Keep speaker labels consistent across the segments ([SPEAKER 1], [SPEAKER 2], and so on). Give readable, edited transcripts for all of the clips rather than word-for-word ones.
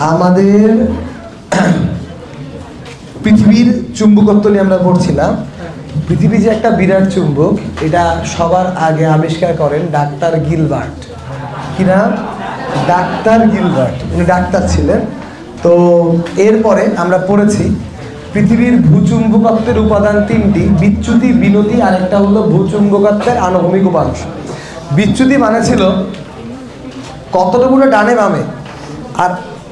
[SPEAKER 1] আমাদের পৃথিবীর চুম্বকত্ব নিয়ে আমরা পড়ছিলাম। পৃথিবী যে একটা বিরাট চুম্বক, এটা সবার আগে আবিষ্কার করেন ডাক্তার গিলবার্ট। কি নাম? Doctor Gilbert. উনি ডাক্তার ছিলেন। তো এরপরে আমরা পড়েছি পৃথিবীর ভূচুম্বকত্বের উপাদান তিনটি: বিচ্যুতি, বিনতি, আর একটা হলো ভূচুম্বকত্বের আনুভূমিক উপাংশ। বিচ্যুতি মানে ছিল কতটুকুটা ডানে বামে, আর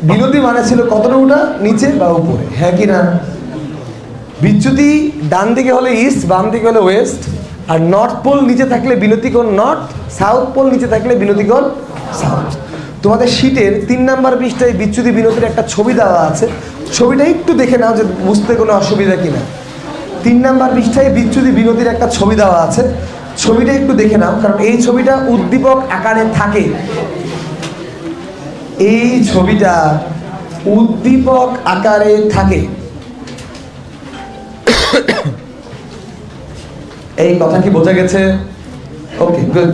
[SPEAKER 1] বিনতি মানে ছিল কতটুকুটা নিচে বা উপরে। হ্যাঁ কি না? বিচ্যুতি ডান দিকে হলে ইস্ট, বাম দিকে হলে ওয়েস্ট, আর নর্থ পোল নিচে থাকলে বিনতিকোণ নর্থ, সাউথ পোল নিচে থাকলে বিনতিকোণ সাউথ। তোমাদের শীটের 3 নাম্বার পৃষ্ঠায় বিচ্যুতি বিনতির একটা ছবি দেওয়া আছে। ছবিটা একটু দেখে নাও যে বুঝতে কোনো অসুবিধা কিনা। 3 নাম্বার পৃষ্ঠায় বিচ্যুতি বিনতির একটা ছবি দেওয়া আছে, ছবিটা একটু দেখে নাও, কারণ এই ছবিটা উদ্দীপক আকারে থাকে। এই ছবিটা উদ্দীপক আকারে থাকে। এই কথা কি বোঝা গেছে? ওকে, গুড।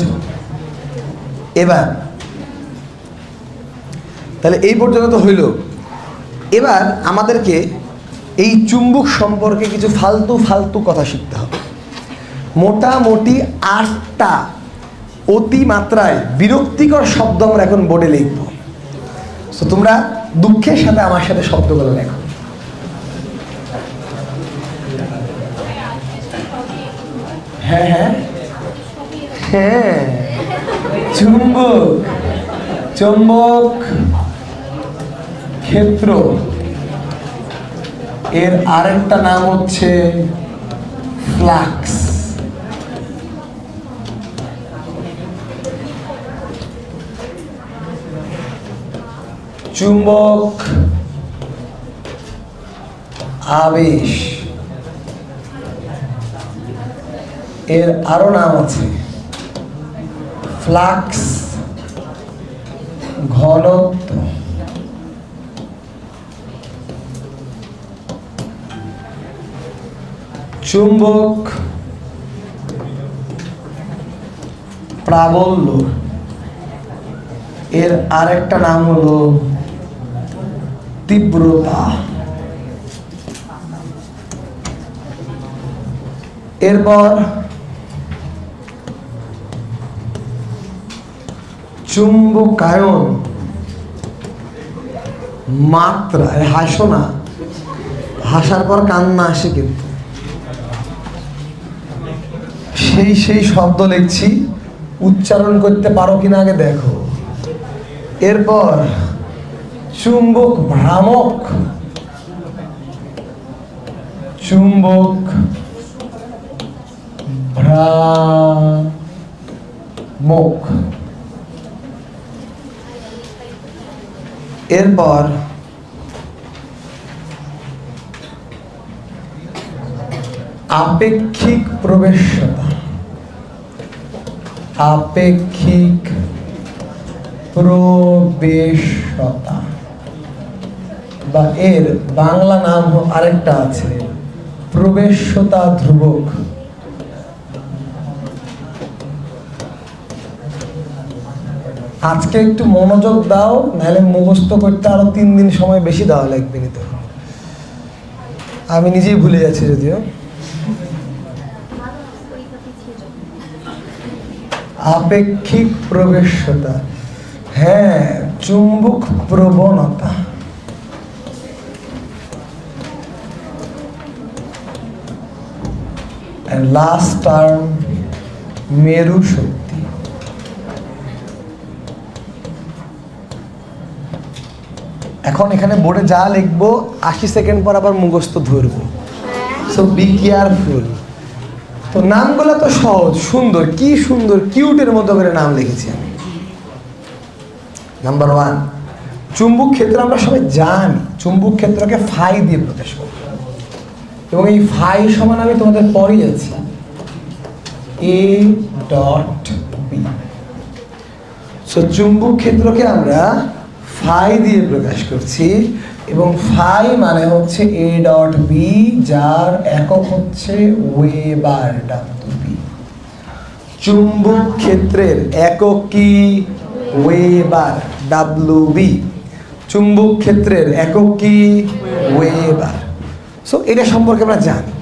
[SPEAKER 1] এবার তাহলে এই পর্যন্ত তো হইল। এবার আমাদেরকে এই চুম্বক সম্পর্কে কিছু ফালতু ফালতু কথা শিখতে হবে। মোটামুটি 8টা অতিমাত্রায় বিরক্তিকর শব্দ আমরা এখন বোর্ডে লিখব। তো তোমরা দুঃখের সাথে আমার সাথে শব্দগুলো লেখো। হ্যাঁ হ্যাঁ হ্যাঁ, চুম্বক, চুম্বক ক্ষেত্র, এর আরেকটা নাম হচ্ছে ফ্লাক্স। চুম্বক আবেশ, এর আরো নাম আছে ফ্লাক্স ঘনত্ব। চুম্বক প্রাবল্য, এর আরেকটা নাম হলো তীব্রতা। এরপর চুম্বকায়ন মাত্রা। হাসো না, হাসার পর কান্না আসে কিন্তু। সেই শব্দ লিখছি, উচ্চারণ করতে পারো কিনা আগে দেখো। এরপর চুম্বক ভ্রামক, চুম্বক ভ্রামক। এরপর আপেক্ষিক প্রবেশ্যতা, আপেক্ষিক প্রবেশ্যতা, বা এর বাংলা নাম আরেকটা আছে প্রবেশ্যতা ধ্রুবক। আজকে একটু মনোযোগ দাও, নাহলে মুখস্থ করতে আরো 3 দিন সময় বেশি দেওয়া লাগবে। নিতে আমি নিজেই ভুলে যাচ্ছি যদিও। আপেক্ষিক প্রবেশ্যতা, হ্যাঁ, চুম্বক প্রবণতা। লাস্ট টার্ম মেরু শক্তি। এখন এখানে বোর্ডে যা লিখবো 80 সেকেন্ড পর আবার মুখস্থ ধরবো, সো বি কেয়ারফুল। তো নামগুলো তো সহজ, সুন্দর, কি সুন্দর কিউটের মতো করে নাম লিখেছি আমি। নাম্বার 1, চুম্বক ক্ষেত্র। আমরা সবাই জানি চুম্বক ক্ষেত্রকে ফাই দিয়ে প্রকাশ করি, এবং এই ফাই সমান আমি তোমাদের পড়িয়েছি A.B। সো চুম্বক ক্ষেত্রকে আমরা ফাই দিয়ে প্রকাশ করছি, এবং ফাই মানে হচ্ছে A.B, যার একক হচ্ছে ওয়েবার, W। চুম্বক ক্ষেত্রের একক কি? Weber, WB। চুম্বক ক্ষেত্রের একক কি? ওয়েবার। সো এটা সম্পর্কে আমরা জানি।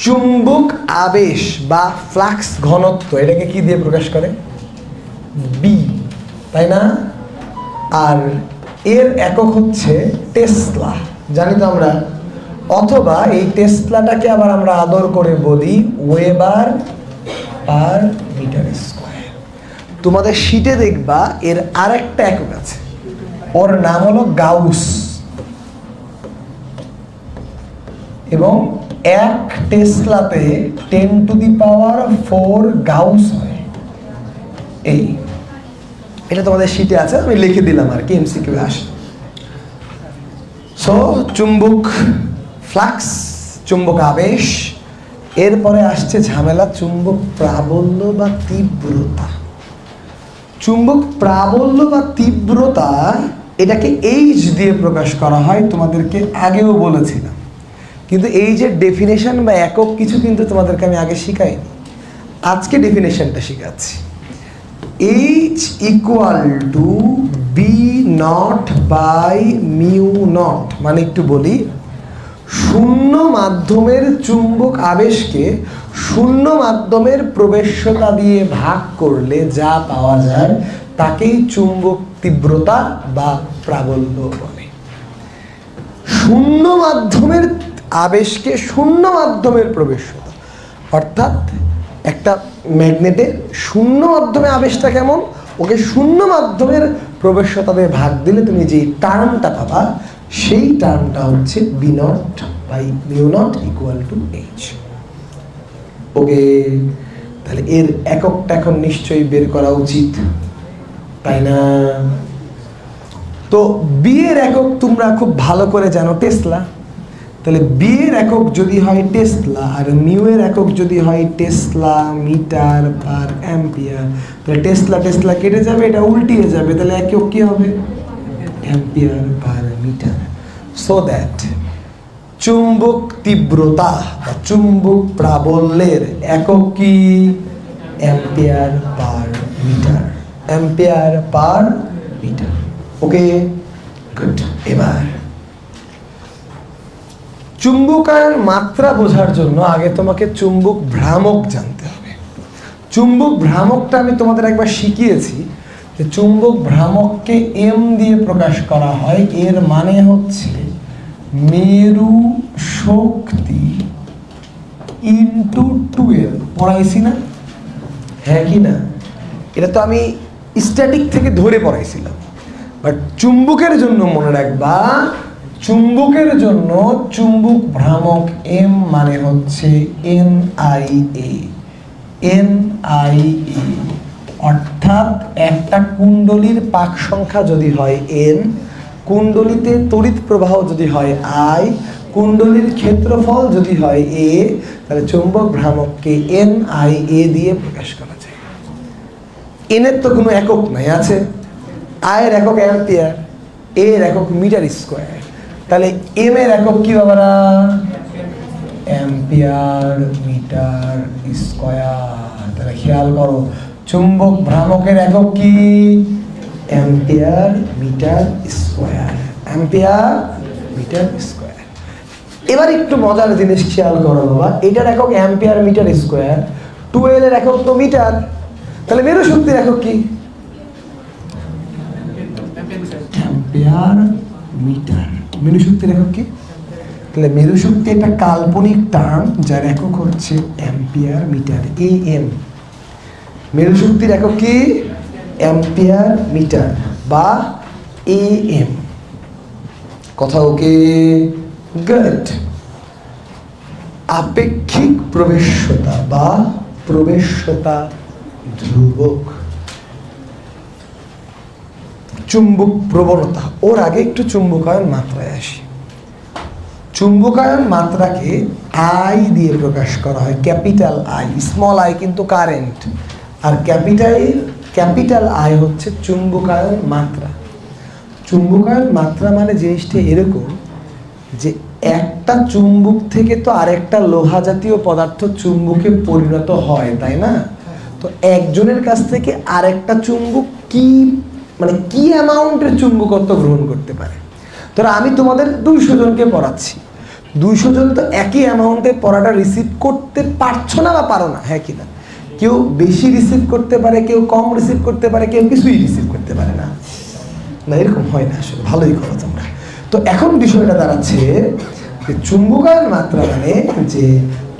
[SPEAKER 1] চুম্বক আবেশ বা ফ্লাক্স ঘনত্ব এটাকে কি দিয়ে প্রকাশ করে? বি, তাই না? আর এর একক হচ্ছে টেসলা, জানি তো আমরা। অথবা এই টেসলাটাকে আবার আমরা আদর করে বলি ওয়েবার পার মিটার স্কয়ার। তোমাদের শীটে দেখবা এর আরেকটা একক আছে, ওর নাম হলো গাউস, এবং 1 টেসলাতে 10⁴ গাউস হয়। এটা তোমাদের শীটে আছে, আমি লিখে দিলাম আর কি, এমসিকিউ আসে। সো চুম্বক ফ্লাক্স, চুম্বক আবেশ, এরপরে আসছে ঝামেলা চুম্বক প্রাবল্য বা তীব্রতা। চুম্বক প্রাবল্য বা তীব্রতা এটাকে এইচ দিয়ে প্রকাশ করা হয়, তোমাদেরকে আগেও বলেছিলাম। কিন্তু এই যে ডেফিনেশন বা একক কিছু কিন্তু তোমাদেরকে আমি আগে শিখাইনি, আজকে ডেফিনেশনটা শিখাচ্ছি। H equal to B not by mu not, মানে একটু বলি, শূন্য মাধ্যমের চুম্বক আবেশকে শূন্য মাধ্যমের প্রবেশ্যতা দিয়ে ভাগ করলে যা পাওয়া যায় তাকেই চুম্বক তীব্রতা বা প্রাবল্য বলে। শূন্য মাধ্যমের আবেশকে শূন্য মাধ্যমের প্রবেশ্যতা, অর্থাৎ একটা ম্যাগনেটের শূন্য মাধ্যমে আবেশটা কেমন, ওকে শূন্য মাধ্যমের প্রবেশ্যতা দিয়ে ভাগ দিলে তুমি যে টার্মটা পাবা সেই টার্মটা হচ্ছে B not by mu not equal to H. Okay, তাহলে এর এককটা এখন নিশ্চয়ই বের করা উচিত, তাই না? তো বি এর একক তোমরা খুব ভালো করে জানো, টেসলা। তাহলে বি এর একক যদি হয় টেসলা আর মিউ এর একক যদি হয় টেসলা মিটার পার অ্যাম্পিয়ার, তাহলে টেসলা টেসলা কেটে যাবে, এটা উল্টিয়ে যাবে, তাহলে একক কি হবে? Ampere per metre. So that চুম্বক তীব্রতা বা চুম্বক প্রাবল্যের একক কি? Ampere per metre, ampere per metre. Okay, good. এবার চুম্বকায়ন মাত্রা বোঝার জন্য আগে তোমাকে চুম্বক ভ্রামক জানতে হবে। চুম্বক ভ্রামকটা আমি তোমাদের একবার শিখিয়েছি যে চুম্বক ভ্রামককে এম দিয়ে প্রকাশ করা হয়, এর মানে হচ্ছে মেরু শক্তি ইন্টু 12। পড়াইছি না? হ্যাঁ কি না? এটা তো আমি স্ট্যাটিক থেকে ধরে পড়াইছিলাম, বাট চুম্বকের জন্য মনে রাখবা, চুম্বকের জন্য চুম্বক ভ্রামক এম মানে হচ্ছে NIA। NIA অর্থাৎ একটা কুণ্ডলীর পাক সংখ্যা যদি হয় n, কুণ্ডলীতে তড়িৎ প্রবাহ যদি হয় I, কুণ্ডলীর ক্ষেত্রফল যদি হয় A, তাহলে চুম্বক ভ্রামককে NIA দিয়ে প্রকাশ করা যায়। n এর তো কোনো একক নাই, আছে I এর একক অ্যাম্পিয়ার, A এর একক মিটার স্কয়ার, তাহলে এম এর একক কি বাবারা? Ampere metre square. তাহলে খেয়াল করো, চুম্বক ভ্রামকের একক কি? Ampere metre square, ampere metre square. এবার একটু মজার জিনিস খেয়াল করো বাবা, এটার একক অ্যাম্পিয়ার মিটার স্কয়ার, 12 এর একক তো মিটার, তাহলে মেরু শক্তির একক কি? Ampere metre. মেরু শক্তির একক কি? তাহলে মেরু শক্তি একটা কাল্পনিক টার্ম যার একক হচ্ছে অ্যাম্পিয়ার মিটার, AM। মেরু শক্তির একক কি? অ্যাম্পিয়ার মিটার বা AM। কথা ওকে? গুড। আপেক্ষিক প্রবেশ্যতা বা প্রবেশ্যতা ধ্রুবক। চুম্বক প্রবণতা, ওর আগে একটু চুম্বকায়ন মাত্রায় আসি। চুম্বকায়ন মাত্রাকে I দিয়ে প্রকাশ করা হয়, ক্যাপিটাল I। স্মল I কিন্তু কারেন্ট, আর ক্যাপিটাল I হচ্ছে চুম্বকায়ন মাত্রা। চুম্বকায়ন মাত্রা মানে জিনিসটা এরকম যে একটা চুম্বক থেকে তো আরেকটা লোহা জাতীয় পদার্থ চুম্বকে পরিণত হয়, তাই না? তো একজনের কাছ থেকে আরেকটা চুম্বক কি মানে কি অ্যামাউন্টের চুম্বকত্ব গ্রহণ করতে পারে। ধরো আমি তোমাদের 200 জনকে পড়াচ্ছি, 200 জন তো একই অ্যামাউন্টে পড়াটা রিসিভ করতে পারছো না বা পারো না, হ্যাঁ কি না? কেউ বেশি রিসিভ করতে পারে, কেউ কম রিসিভ করতে পারে, কেউ কিছুই রিসিভ করতে পারে না। না, এরকম হয় না আসলে, ভালোই করো তোমরা। তো এখন বিষয়টা দাঁড়াচ্ছে যে চুম্বকায়ন মাত্রা মানে যে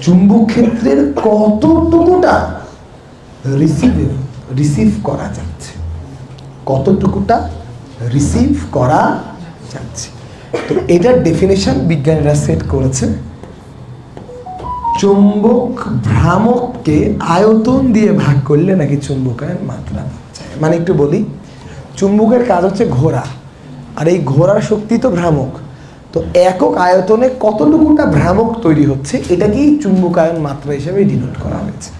[SPEAKER 1] চুম্বক ক্ষেত্রের কতটুকুটা রিসিভ করা যাচ্ছে, কতটুকুটা রিসিভ করা যাচ্ছে। তো এটার ডেফিনেশন বিজ্ঞানীরা সেট করেছে, চুম্বক ভ্রামককে আয়তন দিয়ে ভাগ করলে নাকি চুম্বকায়ন মাত্রা যায়। মানে একটু বলি, চুম্বকের কাজ হচ্ছে ঘোরা, আর এই ঘোরার শক্তি তো ভ্রামক। তো একক আয়তনে কতটুকুটা ভ্রামক তৈরি হচ্ছে এটাকেই চুম্বকায়ন মাত্রা হিসেবে ডিনোট করা হয়েছে।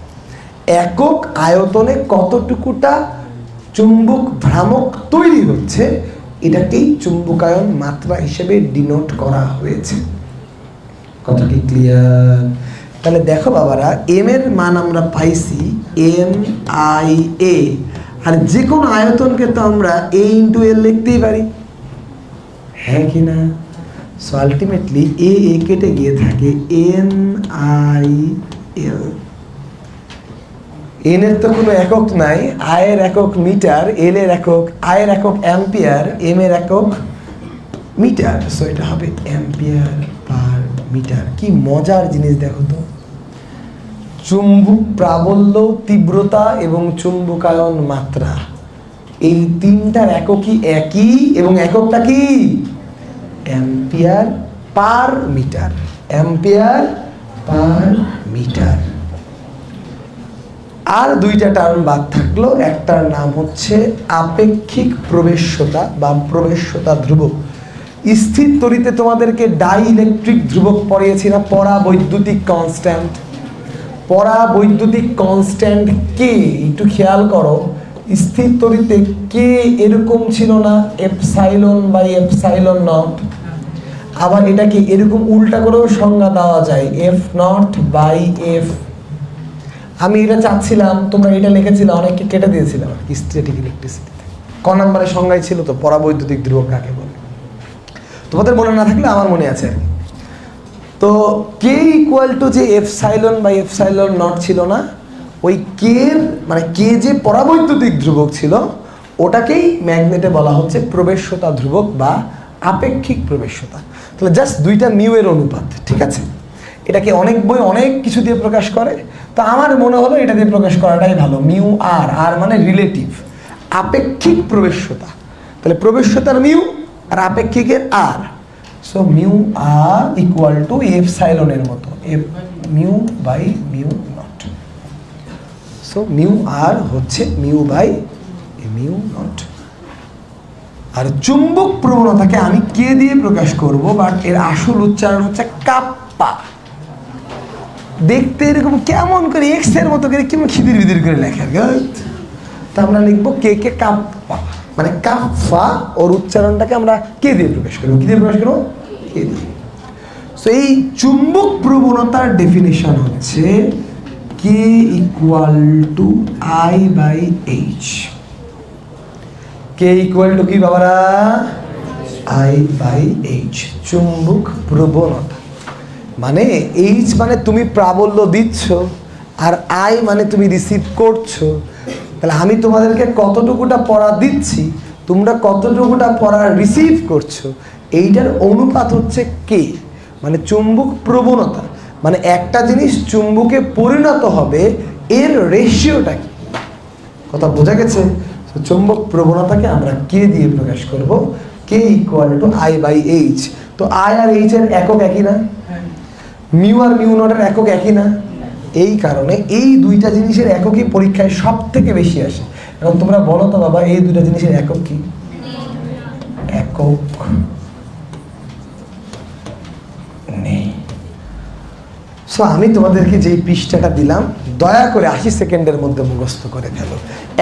[SPEAKER 1] একক আয়তনে কতটুকুটা চুম্বক ভ্রামক তৈরি হচ্ছে এটাকেই চুম্বকায়ন মাত্রা হিসেবে ডিনোট করা হয়েছে। কথা কি ক্লিয়ার? তাহলে দেখো বাবারা, এম এর মান আমরা পাইছি MIA, আর যে কোনো আয়তনকে তো আমরা A × L লিখতেই পারি, হ্যাঁ কি না? সো আলটিমেটলি এ কেটে গিয়ে থাকে NIL। এন এর তো কোনো একক নাই, আয়ের একক মিটার, এল এর একক, আয়ের একক অ্যাম্পিয়ার, এম এর একক মিটার। সো এটা হবে অ্যাম্পিয়ার পার মিটার। কি মজার জিনিস দেখো তো, চুম্বক প্রাবল্য, তীব্রতা এবং চুম্বকায়ন মাত্রা, এই তিনটার এককই একই, এবং এককটা কি? Ampere per metre. Ampere per metre. আর দুইটা টার্ম বাদ থাকলো, একটার নাম হচ্ছে আপেক্ষিক প্রবেশ্যতা বা প্রবেশ্যতা ধ্রুবক। স্থির তড়িতে তোমাদেরকে ডাইইলেকট্রিক ধ্রুবক পড়িয়েছি না, পরাবৈদ্যুতিক কনস্ট্যান্ট। পরাবৈদ্যুতিক কনস্ট্যান্ট কে, একটু খেয়াল করো, স্থির তড়িতে কে এরকম ছিল না, ε/ε0। আবার এটাকে এরকম উল্টা করেও সংজ্ঞা দেওয়া যায়, F0/F। আমি এটা চাচ্ছিলাম, তোমরা এটা লিখেছিলে, অনেককে কেটে দিয়েছিলাম স্ট্যাটিক ইলেকট্রিসিটিতে। ক নম্বরের সংজ্ঞায় ছিল তো পরাবৈদ্যুতিক ধ্রুবক কাকে বলে, তোমাদের মনে না থাকলে আমার মনে আছে। তো কে ইকুয়াল টু যে ε/ε0 ছিল না, ওই কে মানে কে যে পরাবৈদ্যুতিক ধ্রুবক ছিল ওটাকেই ম্যাগনেটে বলা হচ্ছে প্রবেশ্যতা ধ্রুবক বা আপেক্ষিক প্রবেশ্যতা। তাহলে জাস্ট দুইটা মিউ এর অনুপাত, ঠিক আছে? এটাকে অনেক বই অনেক কিছু দিয়ে প্রকাশ করে, তো আমার মনে হলো এটা দিয়ে প্রকাশ করাটাই ভালো। মিউ আর, আর মানে রিলেটিভ, আপেক্ষিক প্রবেশ্যতা। তাহলে প্রবেশ্যতার মিউ আর আপেক্ষিকের r, so mu r equal to এর মতো, mu by mu not. So mu r হচ্ছে মিউ বাই মিউ নট। আর চুম্বক প্রবণতাকে আমি কে দিয়ে প্রকাশ করব, বাট এর আসল উচ্চারণ হচ্ছে কাপ্পা। দেখতে এরকম কেমন করে এক্স এর মতো করে কেমন খিদির বিদির করে লেখা, তা আমরা লিখবো কে কে কাপ্পা, মানে কাফা। ওর উচ্চারণটাকে আমরা কে দিয়ে প্রকাশ করবো, কি দিয়ে প্রকাশ করবো? কে দিয়ে। সো এই চুম্বক প্রবণতার ডেফিনেশন হচ্ছে K equal to I/H। K equal to কি বাবারা? I/H, চুম্বক প্রবণতা। মানে এইচ মানে তুমি প্রাবল্য দিচ্ছ, আর আই মানে তুমি রিসিভ করছো। তাহলে আমি তোমাদেরকে কতটুকুটা পড়া দিচ্ছি, তোমরা কতটুকুটা পড়া রিসিভ করছো, এইটার অনুপাত হচ্ছে কে, মানে চুম্বক প্রবণতা। মানে একটা জিনিস চুম্বকে পরিণত হবে এর রেশিওটা কি, কথা বোঝা গেছে? চুম্বক প্রবণতাকে আমরা কে দিয়ে প্রকাশ করব, কে ইকুয়াল টু I/H। তো আই আর এইচ এর একক একই না, মিউ আর মিউ নটের একক একই না, এই কারণে এই দুইটা জিনিসের এককই পরীক্ষায় সব থেকে বেশি আসে। এখন তোমরা বলো তো বাবা, এই দুইটা জিনিসের একক কি? একক নেই। সো আমি তোমাদেরকে যেই পৃষ্ঠাটা দিলাম, দয়া করে 80 সেকেন্ডের মধ্যে মুখস্থ করে ফেলো,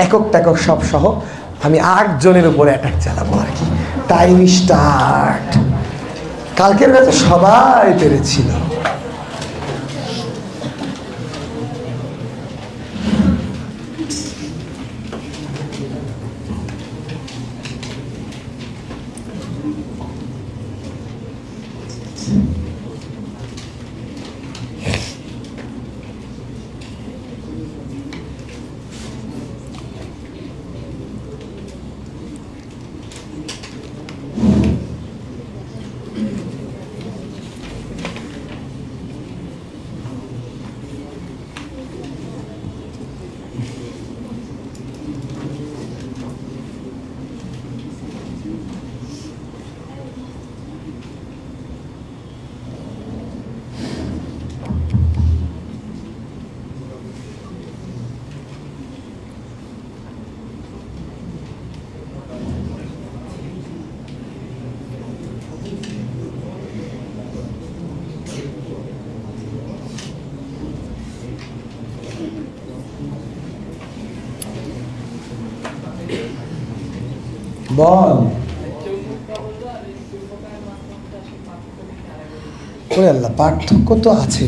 [SPEAKER 1] একক টাকক সব সহ। আমি 8 জনের উপরে অ্যাটাক চালাবো আর কি। Time start. কালকের ব্যাচে সবাই পেরেছিল। বল। ওরে আল্লাহ, পার্থক্য তো আছে।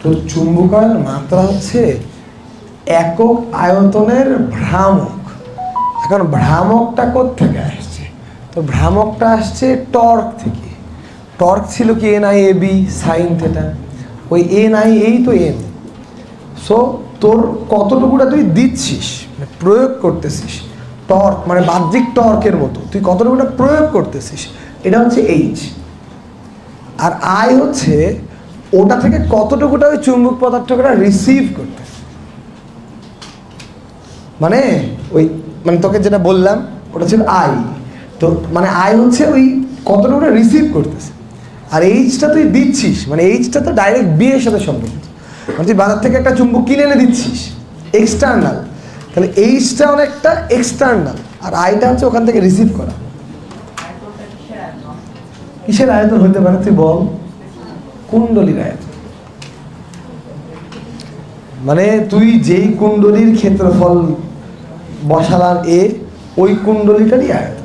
[SPEAKER 1] তো চুম্বকায়ন মাত্রা হচ্ছে একক আয়তনের ভ্রামক। এখন ভ্রামকটা কোত্থেকে আসছে? তো ভ্রামকটা আসছে টর্ক থেকে। টর্ক ছিল কি NI/AB সাইন থিটা, ওই NI তো এন। সো তোর কতটুকুটা তুই দিচ্ছিস, মানে প্রয়োগ করতেছিস, টর্ক মানে বাহ্যিক টর্কের মতো তুই কতটুকুটা প্রয়োগ করতেছিস, এটা হচ্ছে এইচ। আর আই হচ্ছে ওটা থেকে কতটুকুটা ওই চুম্বক পদার্থটা রিসিভ করতেছে। মানে ওই মানে তোকে যেটা বললাম ওটা ছিল আই। তো মানে আই হচ্ছে ওই কতটুকুটা রিসিভ করতেছে, আর এইচটা তুই দিচ্ছিস, মানে এইচটা তো ডাইরেক্ট বি এর সাথে সম্পর্কিত। মানে তুই বাজার থেকে একটা চুম্বক কিনে এনে দিচ্ছিস, এক্সটার্নাল, তাহলে এইচটা অনেকটা এক্সটার্নাল, আর আইটা হচ্ছে ওখান থেকে রিসিভ করা। কিসের আয়তন হতে পারে তুই বল? কুণ্ডলীর আয়তন। মানে তুই যেই কুণ্ডলীর ক্ষেত্রফল বসালাম এ, ওই কুণ্ডলীটারই আয়তন।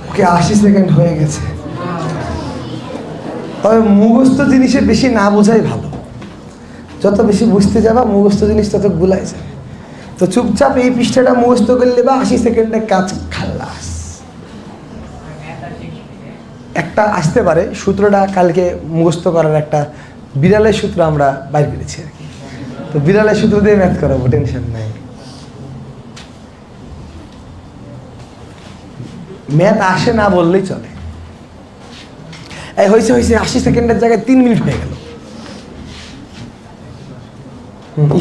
[SPEAKER 1] ওকে 80 সেকেন্ড হয়ে গেছে। তবে মুখস্থ জিনিসে বেশি না বোঝাই ভালো। যত বেশি বুঝতে যাবা মুখস্থ জিনিস তত গুলাই যাবে। তো চুপচাপ এই পৃষ্ঠাটা মুখস্থ করলে বা 80 সেকেন্ডে কাজ খালাস। একটা আসতে পারে সূত্রটা কালকে মুখস্থ করার, একটা বিড়ালের সূত্র আমরা বাইর করেছি আর কি। তো বিড়ালের সূত্র দিয়ে ম্যাথ করাবো, টেনশন নাই। ম্যাথ আসে না বললেই চলে। এই হয়েছে 80 সেকেন্ডের জায়গায় 3 মিনিট হয়ে গেল।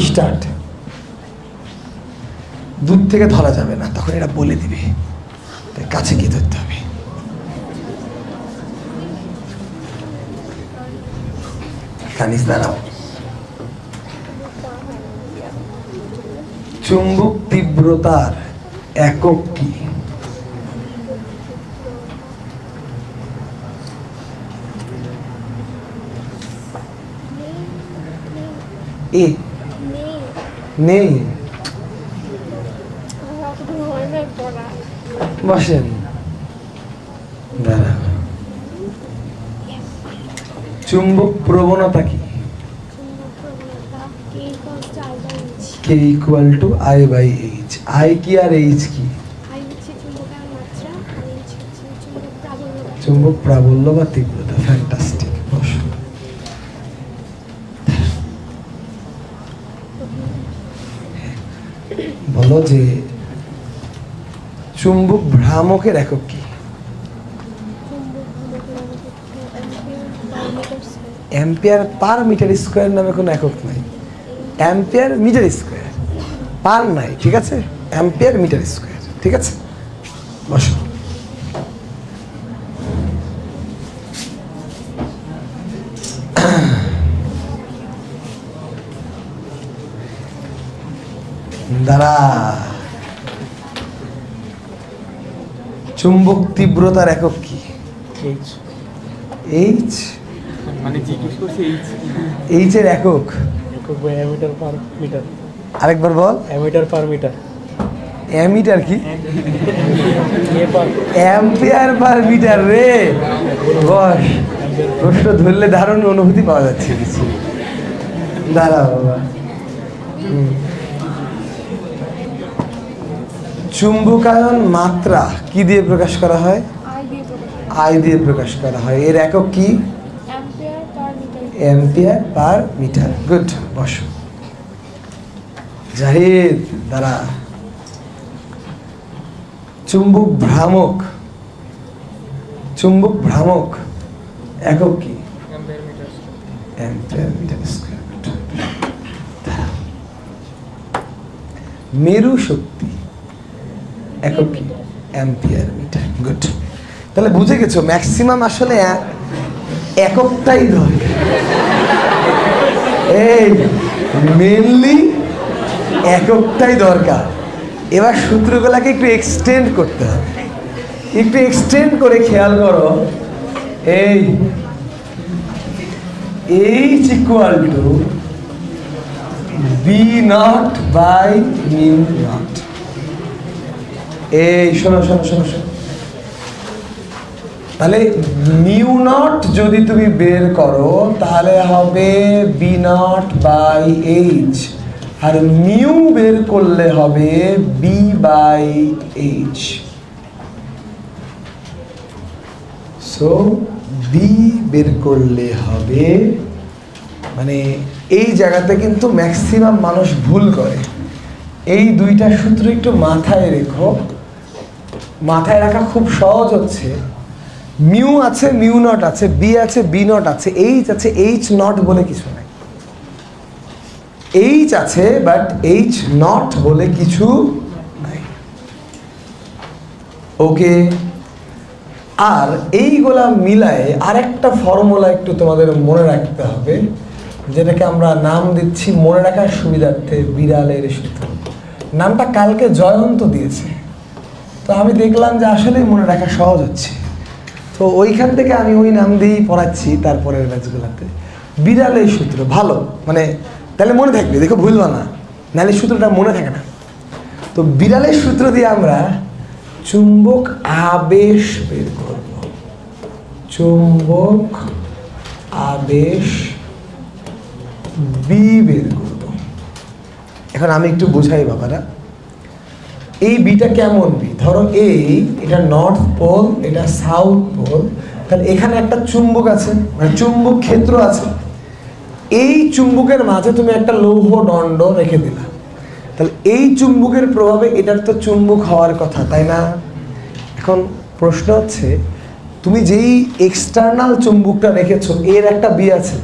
[SPEAKER 1] স্টার্ট। দূর থেকে ধরা যাবে না, তখন এটা বলে দিবে, তাই কাছে গিয়ে ধরতে হবে। কানিস দাঁড়াও। চুম্বক তীব্রতার একক কি? এ নেই, বসেন। চুম্বক প্রবণতা কি? K = I/H। I কি আর H কি? চুম্বক প্রাবল্য বা তীব্রতা। ফ্যান্টাস্টিক। বলো যে চুম্বক ভ্রামকের একক কি? অ্যাম্পিয়ার পার মিটার স্কোয়ার নামে কোনো একক নাই। অ্যাম্পিয়ার মিটার স্কোয়ার, পার নাই, ঠিক আছে? অ্যাম্পিয়ার মিটার স্কোয়ার, ঠিক আছে? বসো। দাঁড়া। চুম্বক তীব্রতার একক কি? এইচ। মানে জিজ্ঞেস করছি এইচ এর একক অ্যামিটার পার মিটার। আরেকবার বল। Ammeter per metre. অ্যামিটার কি? অ্যাম্পিয়ার পার মিটার রে। বস, প্রশ্ন ধরলে দারুণ অনুভূতি পাওয়া যাচ্ছে কিছু। দাঁড়া বাবা। চুম্বকায়ন মাত্রা কি দিয়ে প্রকাশ করা হয়? আই দিয়ে প্রকাশ করা হয়। এর একক কি? Ampere per metre. গুড। বসো। জাহিদ দাঁড়া। চুম্বক ভ্রামক, চুম্বক ভ্রামক একক কি? Ampere metre square. মেরু শক্তি একক কি? Ampere metre. গুড। তাহলে বুঝে গেছো ম্যাক্সিমাম আসলে এককটাই দরকার। এই মেনলি এককটাই দরকার। এবার সূত্রগুলোকে একটু এক্সটেন্ড করতে হবে। একটু এক্সটেন্ড করে খেয়াল করো। এই H equal to B naught by mu naught। এই শোনো শোনো শোনো শোনো, তাহলে মিউ নট যদি তুমি বের করো তাহলে হবে বি নট বাই এইচ, আর মিউ বের করলে হবে B by H. So B বের করলে হবে, মানে এই জায়গাতে কিন্তু ম্যাক্সিমাম মানুষ ভুল করে। এই দুইটা সূত্র একটু মাথায় রেখো, মাথায় রাখা খুব সহজ হচ্ছে, মিউ আছে মিউ নট আছে, বি আছে বি নট আছে, এইচ আছে এইচ নট বলে কিছু নাই। এইচ আছে বাট এইচ নট বলে কিছু নাই। ওকে, আর এইগুলা মিলায়ে আরেকটা ফর্মুলা একটু তোমাদের মনে রাখতে হবে, যেটাকে আমরা নাম দিচ্ছি মনে রাখার সুবিধার্থে বিড়ালের সূত্র। নামটা কালকে জয়ন্ত দিয়েছে, তো আমি দেখলাম যে আসলেই মনে রাখা সহজ হচ্ছে, তো ওইখান থেকে আমি ওই নাম দিয়েই পড়াচ্ছি তারপরের ব্যাচগুলোতে। বিড়ালের সূত্র ভালো, মানে তাহলে মনে থাকবে, দেখো ভুলবা না, নাহলে সূত্রটা মনে থাকে না। তো বিড়ালের সূত্র দিয়ে আমরা চুম্বক আবেশ বের করব। চুম্বক আবেশ বি বের করব। এখন আমি একটু বুঝাই বাবারা, এই বিটা কেমন বি, ধরো এটা নর্থ পোল, এটা সাউথ পোল, তাহলে এখানে একটা চুম্বক আছে, মানে চুম্বক ক্ষেত্র আছে। এই চুম্বকের মাঝে তুমি একটা লৌহ দণ্ড রেখে দিলা, তাহলে এই চুম্বকের প্রভাবে এটার তো চুম্বক হওয়ার কথা, তাই না? এখন প্রশ্ন হচ্ছে, তুমি যেই এক্সটার্নাল চুম্বকটা রেখেছো এর একটা বি আছে,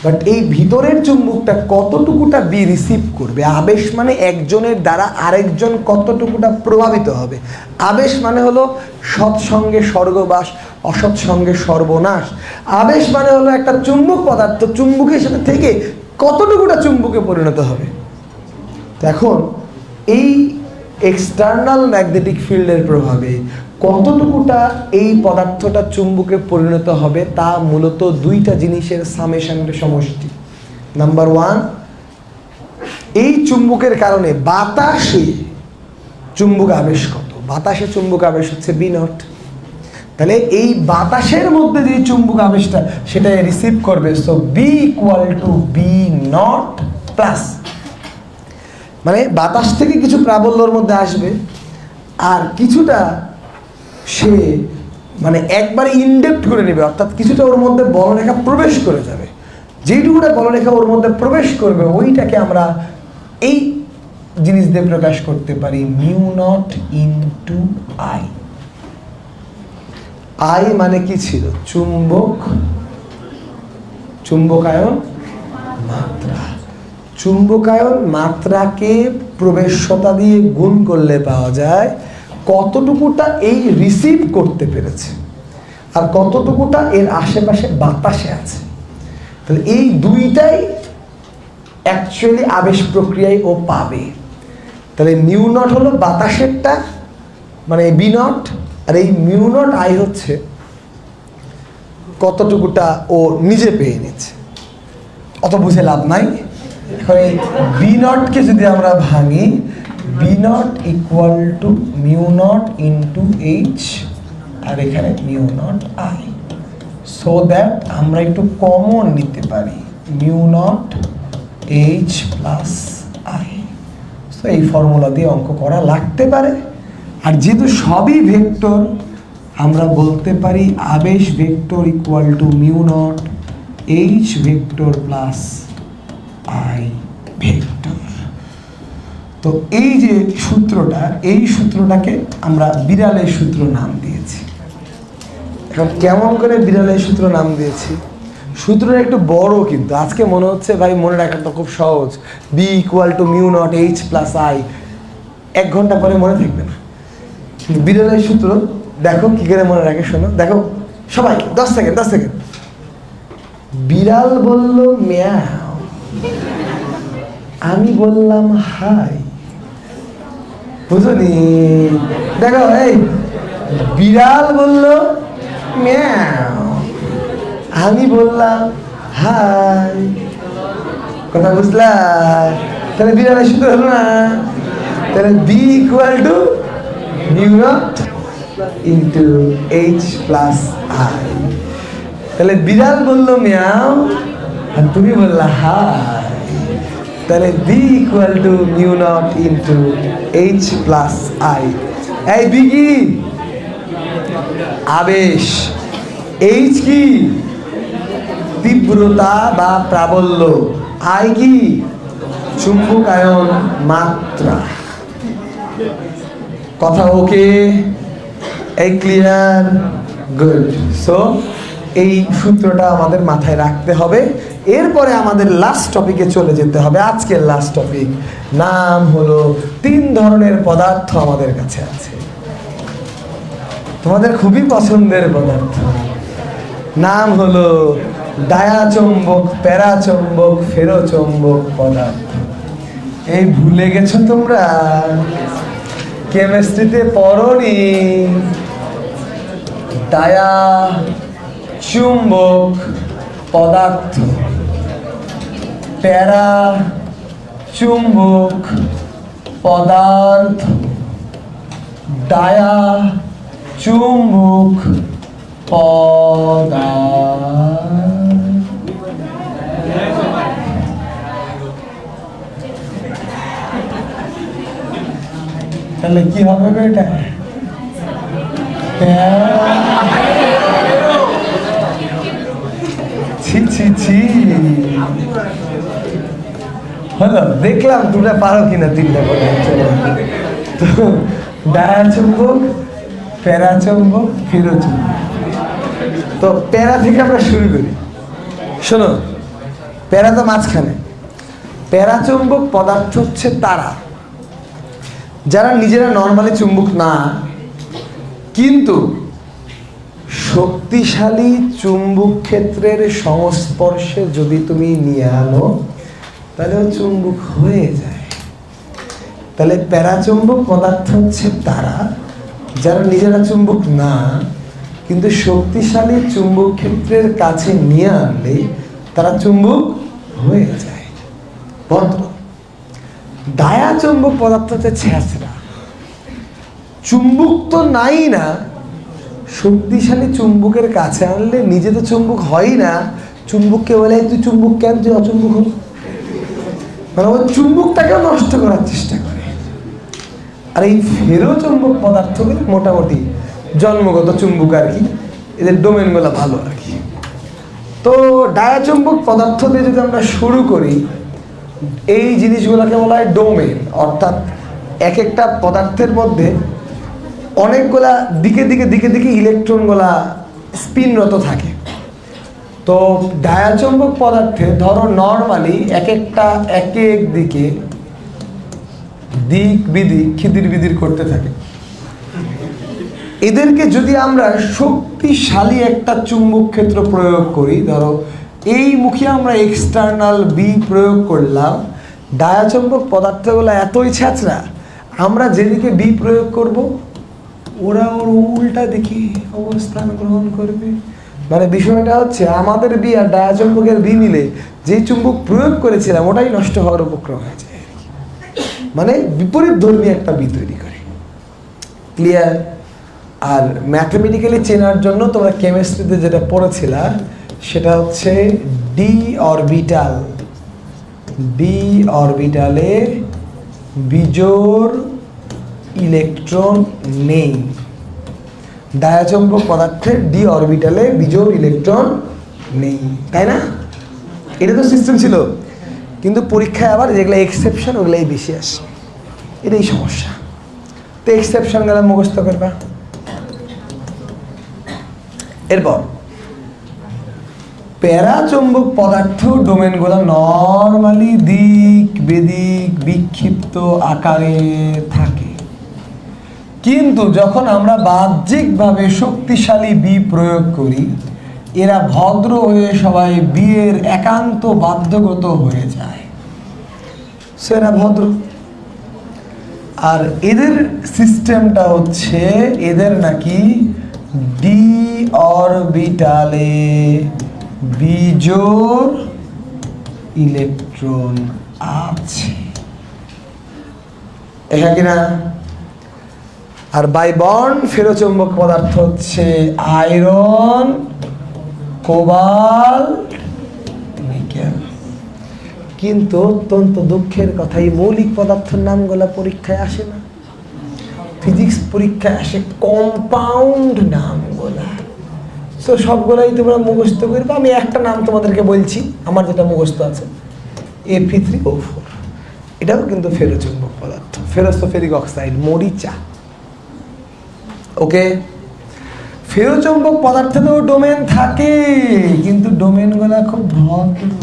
[SPEAKER 1] বাট এই ভিতরের চুম্বকটা কতটুকুটা বি রিসিভ করবে? আবেশ মানে একজনের দ্বারা আরেকজন কতটুকুটা প্রভাবিত হবে। আবেশ মানে হলো সৎসঙ্গে স্বর্গবাস, অসৎসঙ্গে সর্বনাশ। আবেশ মানে হলো একটা চুম্বক পদার্থ চুম্বকের সাথে থেকে কতটুকুটা চুম্বকে পরিণত হবে। তো এখন এই এক্সটার্নাল ম্যাগনেটিক ফিল্ডের প্রভাবে কতটুকুটা এই পদার্থটা চুম্বকে পরিণত হবে তা মূলত দুইটা জিনিসের সামেশনের সমষ্টি। নাম্বার ওয়ান, এই চুম্বকের কারণে বাতাসে চুম্বক আবেশ কত? বাতাসে চুম্বক আবেশ হচ্ছে বি নট। তাহলে এই বাতাসের মধ্যে যে চুম্বক আবেশটা সেটা রিসিভ করবে, so B equal to B naught plus, মানে বাতাস থেকে কিছু প্রাবল্যর মধ্যে আসবে আর কিছুটা সে মানে একবারে ইনডেপ্ট করে নেবে, অর্থাৎ কিছুটা ওর মধ্যে বলরেখা প্রবেশ করে যাবে। যেইটুকুটা বলরেখা ওর মধ্যে প্রবেশ করবে ওইটাকে আমরা এই জিনিস দিয়ে প্রকাশ করতে পারি, mu not into I. I মানে কি ছিল? চুম্বক, চুম্বকায়ন মাত্রা। চুম্বকায়ন মাত্রাকে প্রবেশ্যতা দিয়ে গুণ করলে পাওয়া যায় কতটুকুটা এই রিসিভ করতে পেরেছে আর কতটুকুটা এর আশেপাশে বাতাসে আছে। তাহলে এই দুইটাই অ্যাকচুয়ালি আবেশ প্রক্রিয়ায় ও পাবে। তাহলে মিউ নট হলো বাতাসেরটা, মানে বি নট, আর এই মিউ নট আই হচ্ছে কতটুকুটা ও নিজে পেয়ে নিচ্ছে। অত বুঝে লাভ নাই। এখন এই বি নটকে যদি আমরা ভাঙি, B not equal to mu not into H, আর এখানে mu not I, so that আমরা একটু কমন নিতে পারি mu not H plus I. So এই ফর্মুলা দিয়ে অঙ্ক করা লাগতে পারে। আর যেহেতু সবই ভেক্টর, আমরা বলতে পারি আবেশ vector equal to mu not H vector plus I vector. তো এই যে সূত্রটা, এই সূত্রটাকে আমরা বিড়ালের সূত্র নাম দিয়েছি। এখন কেমন করে বিড়ালের সূত্র নাম দিয়েছি? সূত্রটা একটু বড়, কিন্তু আজকে মনে হচ্ছে ভাই মনে রাখা তো খুব সহজ, B equal to mu not H plus I, 1 ঘন্টা পরে মনে থাকবে না। কিন্তু বিড়ালের সূত্র দেখো কি করে মনে রাখে, শোনো, দেখো সবাই 10 সেকেন্ড। বিড়াল বলল মিয়াও, আমি বললাম হাই, বুঝলি? দেখো, এই বিড়াল বলল মিয়াও, আমি বললাম হাই, কথা বুঝলা? তাহলে বিড়ালের সূত্র হলো না? তাহলে B equal to mu not into H plus I. তাহলে বিড়াল বললো মিয়াও আর তুমি বললা হাই, তাহলে B equal to mu not into H plus I. এই বি কি? আবেশ। এইচ কি? তীব্রতা বা প্রাবল্য। আই কি? চুম্বকায়ন মাত্রা। কথা ওকে? এই ক্লিয়ার? গুড। সো এই সূত্রটা আমাদের মাথায় রাখতে হবে। এরপরে আমাদের লাস্ট টপিকে চলে যেতে হবে। আজকের লাস্ট টপিক নাম হলো 3 ধরনের পদার্থ আমাদের কাছে আছে, তোমাদের খুবই পছন্দের পদার্থ। নাম হলো ডায়াচম্বক, প্যারাচম্বক, ফেরোচম্বক পদার্থ। এই ভুলে গেছো তোমরা? কেমিস্ট্রিতে পড়োনি? ডায়া চুম্বক পদার্থ, প্যারা চুম্বক পদার্থ, ডায়া চুম্বক পদার্থ। তাহলে কি হবে এটা? ছি ছি ছি, হলো? দেখলাম তোমরা পারো কিনা 3টা করে। তো ডায়াচুম্বক, প্যারাচুম্বক, ফেরোচুম্বক। তো প্যারা থেকে আমরা শুরু করি। শোনো, প্যারা তো মাঝখানে। প্যারাচুম্বক পদার্থ হচ্ছে তারা যারা নিজেরা নর্মালি চুম্বক না, কিন্তু শক্তিশালী চুম্বক ক্ষেত্রের সংস্পর্শে যদি তুমি নিয়ে আনো তাহলে চুম্বক হয়ে যায়। তাহলে প্যারাচুম্বক পদার্থ হচ্ছে তারা যারা নিজেরা চুম্বক না, কিন্তু শক্তিশালী চুম্বক ক্ষেত্রের কাছে নিয়ে আনলে তারা চুম্বক হয়ে যায়। বন্ধ। ডায়াচুম্বক পদার্থ হচ্ছে ছেঁচড়া, চুম্বক তো নাই না, শক্তিশালী চুম্বকের কাছে আনলে নিজে তো চুম্বক হয় না, চুম্বককে বলে তুই চুম্বক কেন, তুই অচুম্বক হল। মানে ওই চুম্বকটাকেও নষ্ট করার চেষ্টা করে। আর এই ফেরোচুম্বক পদার্থগুলো মোটামুটি জন্মগত চুম্বক আর কি, এদের ডোমেনগুলো ভালো আর কি। তো ডায়াচুম্বক পদার্থ দিয়ে যদি আমরা শুরু করি, এই জিনিসগুলোকে বলা হয় ডোমেন, অর্থাৎ এক একটা পদার্থের মধ্যে অনেকগুলা দিকে দিকে দিকে দিকে ইলেকট্রনগুলা স্পিনরত থাকে। তো ডায়াচুম্বক পদার্থে ধরো নর্মালি এক একটা এক এক দিকে দিক বিদিক খিদির বিদির করতে থাকে। এদেরকে যদি আমরা শক্তিশালী একটা চুম্বক ক্ষেত্র প্রয়োগ করি, ধরো এই মুখে আমরা এক্সটার্নাল বি প্রয়োগ করলাম, ডায়াচুম্বক পদার্থগুলো এতই ছেঁচড়া, আমরা যেদিকে বি প্রয়োগ করব ওরা ওর উল্টা দিকে অবস্থান গ্রহণ করবে। মানে বিষয়টা হচ্ছে আমাদের বি আর ডায়াচুম্বকের বি মিলে যে চুম্বক প্রয়োগ করেছিলাম ওটাই নষ্ট হওয়ার উপক্রম হয়ে যায়। মানে বিপরীত ধর্মী একটা বি তৈরি করে। ক্লিয়ার? আর ম্যাথমেটিক্যালি চেনার জন্য তোমরা কেমিস্ট্রিতে যেটা পড়েছিলা সেটা হচ্ছে ডি অরবিটাল। ডি অরবিটালে বিজোড় ইলেকট্রন নেই। ডায়াচুম্বক পদার্থের ডি অরবিটালে বিজোড় ইলেকট্রন নেই, তাই না? এটা তো সিস্টেম ছিল, কিন্তু পরীক্ষায় আবার যেগুলো এক্সেপশন ওগুলাই বেশি আসে, এটাই সমস্যা। তো এক্সেপশন গেলে মুখস্থ করবা। এরপর প্যারাচুম্বক পদার্থ ডোমেনগুলো নর্মালি দিক বেদিক বিক্ষিপ্ত আকারে থাকে, কিন্তু যখন আমরা বাহ্যিকভাবে শক্তিশালী বি প্রয়োগ করি এরা ভদ্র হয়ে সবাই বিয়ের একান্ত বাধ্যগত হয়ে যায়। সো এরা ভদ্র। আর এদের সিস্টেমটা হচ্ছে এদের নাকি ডি অরবিটালে বিজোড় ইলেকট্রন আছে, এটা কিনা? আর বাই বন্ড ফেরোচুম্বক পদার্থ হচ্ছে আয়রন, কোবাল্ট, নিকেল। কিন্তু অত্যন্ত দুঃখের কথা, এই মৌলিক পদার্থের নামগুলো পরীক্ষায় আসে না। ফিজিক্স পরীক্ষায় আসে কম্পাউন্ড নামগুলা। তো সবগুলাই তোমরা মুখস্থ করবে। আমি একটা নাম তোমাদেরকে বলছি, আমার যেটা মুখস্থ আছে, Fe3O4। এটাও কিন্তু ফেরোচুম্বক পদার্থ, ফেরোস্টোফেরিক অক্সাইড, মরিচা। ওকে, ফেরোচুম্বক পদার্থেও ডোমেন থাকে, কিন্তু ডোমেনগুলা খুব ভদ্র।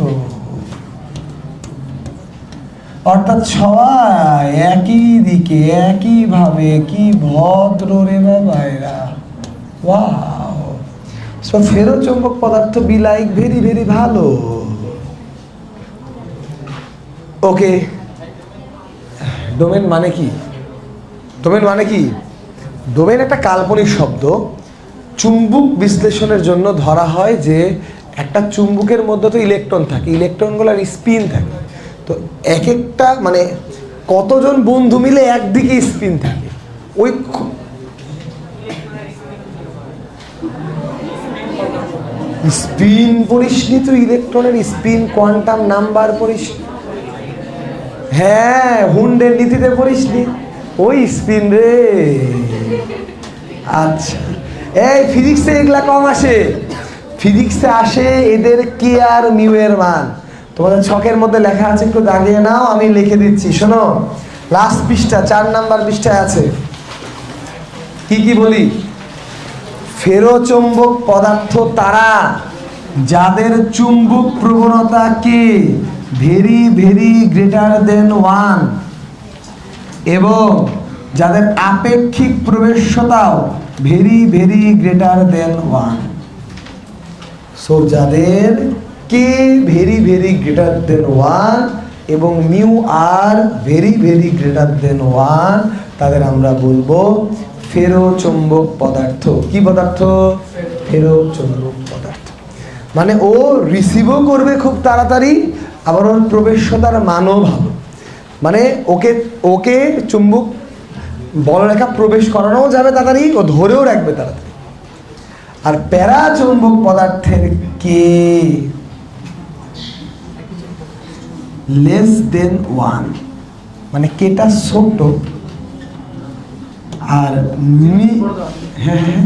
[SPEAKER 1] অর্থাৎ সবাই একই দিকে একই ভাবে, কি ভদ্র রে বাবা এরা। ওয়াও, সো ফেরোচুম্বক পদার্থ বি লাইক ভেরি ভেরি ভালো। ওকে, ডোমেন মানে কি? ডোমেন মানে কি? ডোমেন একটা কাল্পনিক শব্দ। চুম্বক বিশ্লেষণের জন্য ধরা হয় যে একটা চুম্বকের মধ্যে তো ইলেকট্রন থাকে, ইলেকট্রনগুলোর স্পিন থাকে। তো এক একটা মানে কতজন বন্ধু মিলে একদিকে স্পিন থাকে, ওই স্পিন পরিষ্ণি তো ইলেকট্রনের স্পিন কোয়ান্টাম নাম্বার পরিষ্ণি। হ্যাঁ, হুন্ডের নীতিতে পরিষ্ণি ওই স্পিন রে। আচ্ছা, এই ফিজিক্সে এগুলা কম আসে। ফিজিক্সে আসে এদের কে আর মিউ এর মান। তোমাদের ছকের মধ্যে লেখা আছে, একটু দাগিয়ে নাও, আমি লিখে দিচ্ছি। শোনো, লাস্ট পৃষ্ঠা 4 নাম্বার পৃষ্ঠায় আছে। কি কি বলি? ফেরোচুম্বক পদার্থ তারা যাদের চুম্বক প্রবণতা K very very greater than 1 এবং যাদের আপেক্ষিক প্রবেশ্যতাও very very greater than 1। So যাদের K very very greater than 1 এবং mu r very very greater than 1, তাদের আমরা বলবো ফেরোচুম্বক পদার্থ। কি পদার্থ? ফেরোচুম্বক পদার্থ। মানে ও রিসিভও করবে খুব তাড়াতাড়ি, আবার ওর প্রবেশ্যতার মানও ভালো। মানে ওকে ওকে চুম্বক বলরেখা প্রবেশ করানোও যাবে তাড়াতাড়ি, ও ধরেও রাখবে তাড়াতাড়ি। আর প্যারাচুম্বক পদার্থের কে লেস দেন 1, মানে কেটা ছোট। আর হ্যাঁ হ্যাঁ,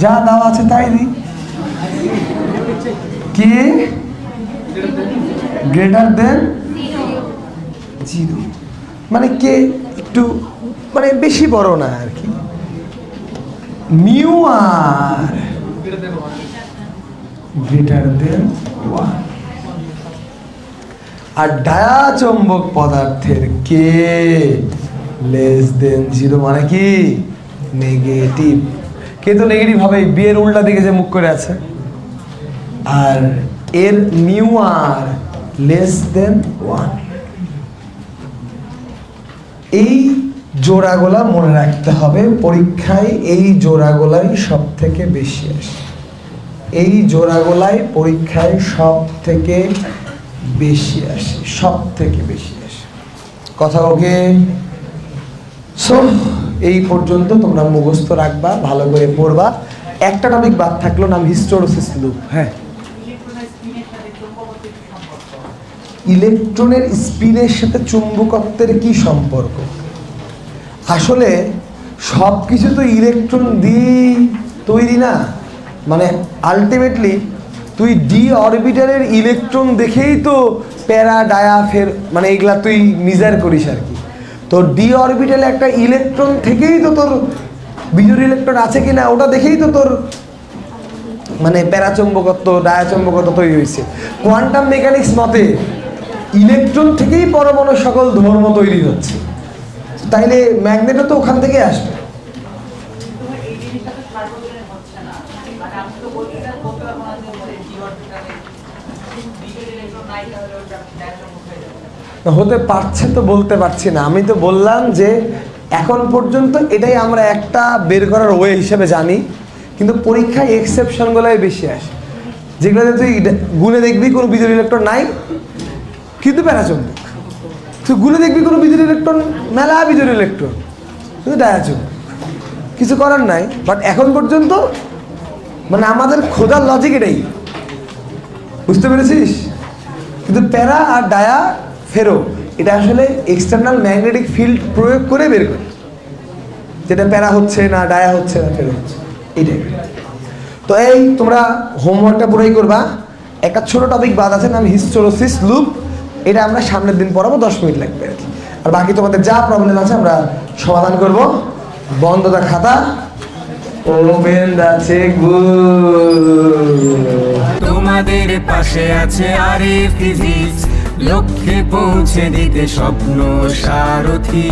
[SPEAKER 1] যা দাও আছে তাই দিই। কে গ্রেটার দেন 0, মানে কে একটু মানে বেশি বড় না আর কি। মিউ আর গ্রেটার দেন 1। আর ডায়াচুম্বক পদার্থের কে লেস দেন 0, মানে কি নেগেটিভ। কে তো নেগেটিভ হবে, বি এর উল্টা দিকে যে মুখ করে আছে। আর এর মিউ আর লেস দেন 1। এই জোড়াগুলা মনে রাখতে হবে, পরীক্ষায় এই জোড়াগুলাই সব থেকে বেশি আসে। এই জোড়াগুলাই পরীক্ষায় সব থেকে বেশি আসে, সব থেকে বেশি আসে। কথা ওকে? সো এই পর্যন্ত তোমরা মুখস্থ রাখবা, ভালো করে পড়বা। একটা টপিক বাদ থাকলো, নাম হিস্টোরোসিস লুপ। হ্যাঁ, ইলেকট্রনের স্পিনের সাথে চুম্বকত্বের কি সম্পর্ক? আসলে সব কিছু তো ইলেকট্রন দিয়েই তৈরি না। মানে আলটিমেটলি তুই ডি অরবিটালের ইলেকট্রন দেখেই তো প্যারা ডায়া ফের মানে এগুলা তুই মেজার করিস আর কি। তো ডি অরবিটালে একটা ইলেকট্রন থেকেই তো তোর বিজোড় ইলেকট্রন আছে কিনা ওটা দেখেই তো তোর মানে প্যারাচুম্বকত্ব ডায়াচুম্বকত্ব তৈরি হয়েছে। কোয়ান্টাম মেকানিক্স মতে ইলেকট্রন থেকেই পরমাণু সকল ধর্ম তৈরি হচ্ছে, তাইলে ম্যাগনেটও তো ওখান থেকে আসবে। হতে পারছে তো বলতে পারছি না। আমি তো বললাম যে এখন পর্যন্ত এটাই আমরা একটা বের করার ওয়ে হিসেবে জানি, কিন্তু পরীক্ষায় এক্সেপশনগুলোই বেশি আসে, যেগুলোতে তুই গুণে দেখবি কোনো বিজোড় ইলেকট্রন নাই কিন্তু প্যারাচুম্বক, তুই গুণে দেখবি কোনো বিজোড় ইলেকট্রন, মেলা বিজোড় ইলেকট্রন কিন্তু ডায়াচুম্বক, কিছু করার নাই। বাট এখন পর্যন্ত মানে আমাদের খোঁজার লজিক এটাই, বুঝতে পেরেছিস? কিন্তু প্যারা আর ডায়া ফেরো এটা আসলে এক্সটার্নাল ম্যাগনেটিক ফিল্ড প্রয়োগ করে বের করে, যেটা প্যারা হচ্ছে না, ডায়া হচ্ছে না, ফেরো হচ্ছে, এইটাই। তো এই তোমরা হোমওয়ার্কটা পুরোই করবা। একটা ছোট টপিক বাদ আছে, নাম হিস্টোলোসিস লুপ, এটা আমরা সামনের দিন পড়াবো, 10 মিনিট লাগবে আর কি। আর বাকি তোমাদের যা প্রবলেম আছে আমরা সমাধান করব। বন্ধ দা খাতা, ওপেন দা চেকবুক।
[SPEAKER 2] তোমাদের পাশে আছে আরে ফিজিক্স, লক্ষ্যে পৌঁছে দিতে স্বপ্ন সারথি,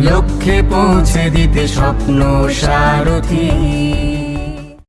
[SPEAKER 2] লক্ষ্যে পৌঁছে দিতে স্বপ্ন সারথি।